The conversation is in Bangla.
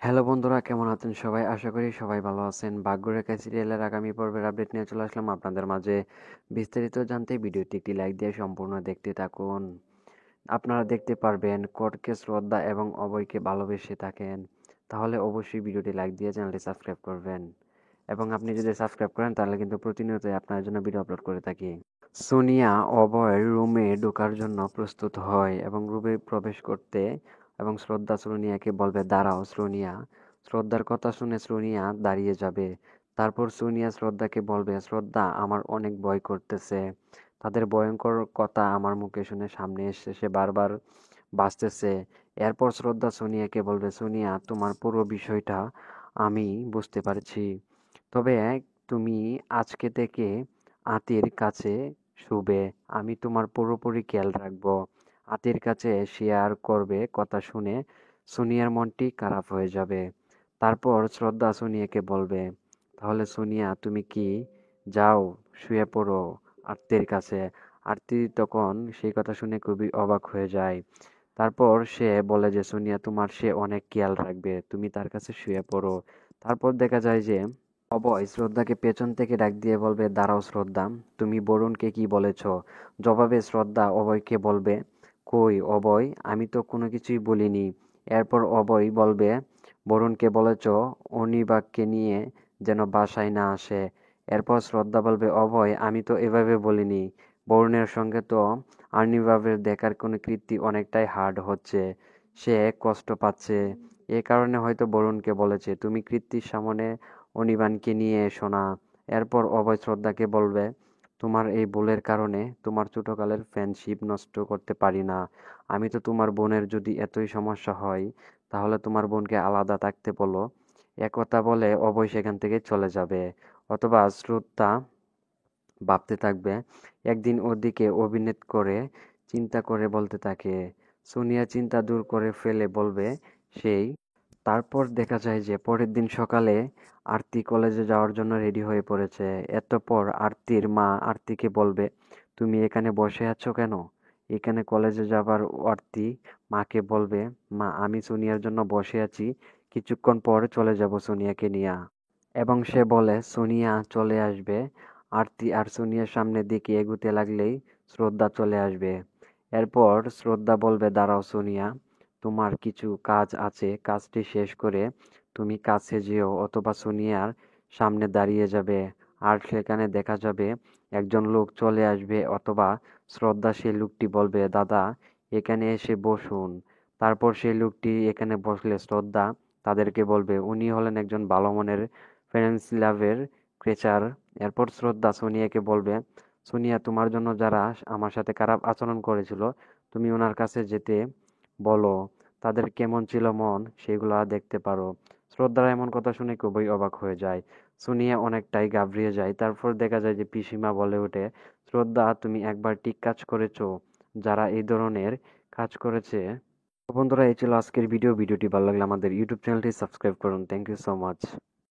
হ্যালো বন্ধুরা, কেমন আছেন সবাই? আশা করি সবাই ভালো আছেন। ভাগ্যরেখা সিরিয়ালের আগামী পর্বের আপডেট নিয়ে চলে আসলাম আপনাদের মাঝে। বিস্তারিত জানতে ভিডিওটি একটি লাইক দিয়ে সম্পূর্ণ দেখতে থাকুন। আপনারা দেখতে পারবেন কোর্টকে শ্রদ্ধা এবং অভয়কে ভালোবেসে থাকেন, তাহলে অবশ্যই ভিডিওটি লাইক দিয়ে চ্যানেলটি সাবস্ক্রাইব করবেন। এবং আপনি যদি সাবস্ক্রাইব করেন তাহলে কিন্তু প্রতিনিয়তই আপনার জন্য ভিডিও আপলোড করে থাকি। সোনিয়া অভয়ের রুমে ঢোকার জন্য প্রস্তুত হয় এবং রুমে প্রবেশ করতে এবং শ্রদ্ধা সোনিয়াকে বলবে, দাঁড়াও সোনিয়া। শ্রদ্ধার কথা শুনে সোনিয়া দাঁড়িয়ে যাবে। তারপর সোনিয়া শ্রদ্ধাকে বলবে, শ্রদ্ধা, আমার অনেক ভয় করতেছে। তাদের ভয়ঙ্কর কথা আমার মুখে শুনে সামনে এসে বারবার বাজতেছে। এরপর শ্রদ্ধা সোনিয়াকে বলবে, সোনিয়া, তোমার পুরো বিষয়টা আমি বুঝতে পারছি। তবে তুমি আজকে থেকে আতির কাছে শুবে। আমি তোমার পুরোপুরি খেয়াল রাখবো। আতির কাছে শেয়ার করবে কথা শুনে সোনিয়ার মনটি খারাপ হয়ে যাবে। তারপর শ্রদ্ধা সোনিয়াকে বলবে, তাহলে সোনিয়া, তুমি কি যাও, শুয়ে পড়ো আরতির কাছে। আরতি তখন সেই কথা শুনে খুবই অবাক হয়ে যায়। তারপর সে বলে যে, সোনিয়া, তোমার সে অনেক খেয়াল রাখবে, তুমি তার কাছে শুয়ে পড়ো। তারপর দেখা যায় যে অভয় শ্রদ্ধাকে পেছন থেকে ডাক দিয়ে বলবে, দাঁড়াও শ্রদ্ধা, তুমি বরুণকে কি বলেছ? জবাবে শ্রদ্ধা অভয়কে বলবে, কই অভয়, আমি তো কোনো কিছুই বলিনি। এরপর অভয় বলবে, বরুণকে বলেছ অনিবাককে নিয়ে যেন বাসায় না আসে। এরপর শ্রদ্ধা বলবে, অভয়, আমি তো এভাবে বলিনি। বরুণের সঙ্গে তো আর্নিবাবের দেখার কোনো কীর্তি অনেকটাই হার্ড হচ্ছে, সে কষ্ট পাচ্ছে। এ কারণে হয়তো বরুণকে বলেছে, তুমি কীর্তির সামনে অনিবানকে নিয়ে এসো না। এরপর অভয় শ্রদ্ধাকে বলবে, তোমার এই ভুলের কারণে তোমার ছোটকালের ফ্রেন্ডশিপ নষ্ট করতে পারি না। আমি তো তোমার বোনের যদি এতই সমস্যা হয় তাহলে তোমার বোনকে আলাদা থাকতে বলো। একথা বলে অভয় সেখান থেকে চলে যাবে। অথবা শ্রদ্ধা ভাবতে থাকবে। একদিন ওদিকে অভিনয় করে চিন্তা করে বলতে থাকে। সোনিয়া চিন্তা দূর করে ফেলে বলবে, সেই। তারপর দেখা যায় যে পরের দিন সকালে আরতি কলেজে যাওয়ার জন্য রেডি হয়ে পড়েছে। এতপর আরতির মা আরতিকে বলবে, তুমি এখানে বসে আছো কেন? এখানে কলেজে যাবার আরতি মাকে বলবে, মা, আমি সোনিয়ার জন্য বসে আছি, কিছুক্ষণ পর চলে যাব সোনিয়াকে নিয়ে। এবং সে বলে সোনিয়া চলে আসবে। আরতি আর সোনিয়ার সামনের দিকে এগুতে লাগলেই শ্রদ্ধা চলে আসবে। এরপর শ্রদ্ধা বলবে, দাঁড়াও সোনিয়া, তোমার কিছু কাজ আছে, কাজটি শেষ করে তুমি কাছে যেও। অথবা সোনিয়ার সামনে দাঁড়িয়ে যাবে আর সেখানে দেখা যাবে একজন লোক চলে আসবে। অথবা শ্রদ্ধা সেই লোকটি বলবে, দাদা, এখানে এসে বসুন। তারপর সেই লোকটি এখানে বসলে শ্রদ্ধা তাদেরকে বলবে, উনি হলেন একজন ভালো মনের ফেরেন্সিলাভের ক্রেচার। এরপর শ্রদ্ধা সোনিয়াকে বলবে, সোনিয়া, তোমার জন্য যারা আমার সাথে খারাপ আচরণ করেছিল তুমি ওনার কাছে যেতে বলো, তাদের কেমন ছিল মন সেগুলো দেখতে পারো। শ্রদ্ধার এমন কথা শুনে খুবই অবাক হয়ে যায়। সোনিয়া অনেকটাই ঘাবড়িয়ে যায়। তারপর দেখা যায় যে পিসিমা বলে ওঠে, শ্রদ্ধা, তুমি একবার ঠিক কাজ করেছো, যারা এই ধরনের কাজ করেছে। তো বন্ধুরা, এই ছিল আজকের ভিডিওটি ভালো লাগলে আমাদের ইউটিউব চ্যানেলটি সাবস্ক্রাইব করুন। Thank you so much.